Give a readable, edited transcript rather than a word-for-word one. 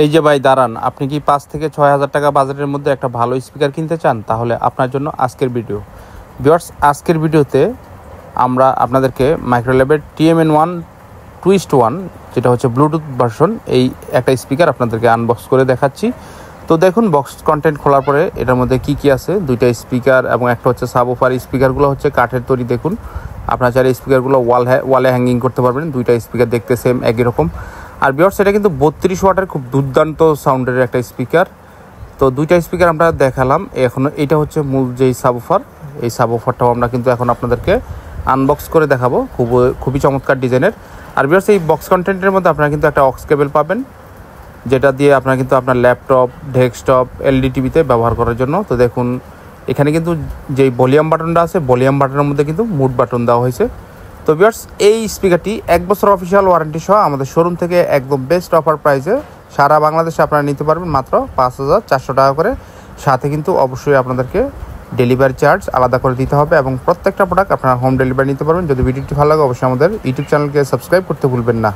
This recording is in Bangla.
এই যে ভাই দাঁড়ান, আপনি কি 5 থেকে 6,000 টাকা বাজেটের মধ্যে একটা ভালো স্পিকার কিনতে চান? তাহলে আপনার জন্য আজকের ভিডিও। ভিউয়ার্স, আজকের ভিডিওতে আমরা আপনাদেরকে মাইক্রোল্যাবের TMN1 2:1 যেটা হচ্ছে ব্লুটুথ ভার্সন, এই একটা স্পিকার আপনাদেরকে আনবক্স করে দেখাচ্ছি। তো দেখুন বক্স কন্টেন্ট খোলার পরে এটার মধ্যে কি কি আছে। দুইটা স্পিকার এবং একটা হচ্ছে সাবওফার। স্পিকারগুলো হচ্ছে কাঠের তৈরি। দেখুন, আপনারা চাইলে স্পিকারগুলো ওয়ালে হ্যাঙ্গিং করতে পারবেন। দুইটা স্পিকার দেখতে সেম একই রকম। আর ভিউয়ার্স, এটা কিন্তু 32 ওয়াটের খুব দুর্দান্ত সাউন্ডের একটা স্পিকার। তো দুইটা স্পিকার আমরা দেখালাম। এখন এইটা হচ্ছে মূল যেই সাবওফার, এই সাবওফারটাও আমরা কিন্তু এখন আপনাদেরকে আনবক্স করে দেখাবো। খুবই চমৎকার ডিজাইনের। আর ভিউয়ার্স, এই বক্স কন্টেন্টের মধ্যে আপনারা কিন্তু একটা অক্স কেবল পাবেন, যেটা দিয়ে আপনারা কিন্তু আপনার ল্যাপটপ, ডেস্কটপ, এলইডি টিভিতে ব্যবহার করার জন্য। তো দেখুন, এখানে কিন্তু যেই ভলিউম বাটনটা আছে, ভলিউম বাটনের মধ্যে কিন্তু মুড বাটন দেওয়া হয়েছে। তো ভিউয়ার্স, এই স্পিকারটি 1 বছর অফিসিয়াল ওয়ারেন্টি সহ আমাদের শোরুম থেকে একদম বেস্ট অফার প্রাইসে সারা বাংলাদেশে আপনারা নিতে পারবেন মাত্র 5,400 টাকা করে। সাথে কিন্তু অবশ্যই আপনাদেরকে ডেলিভারি চার্জ আলাদা করে দিতে হবে এবং প্রত্যেকটা প্রোডাক্ট আপনারা হোম ডেলিভারি নিতে পারবেন। যদি ভিডিওটি ভালো লাগে অবশ্যই আমাদের ইউটিউব চ্যানেলকে সাবস্ক্রাইব করতে ভুলবেন না।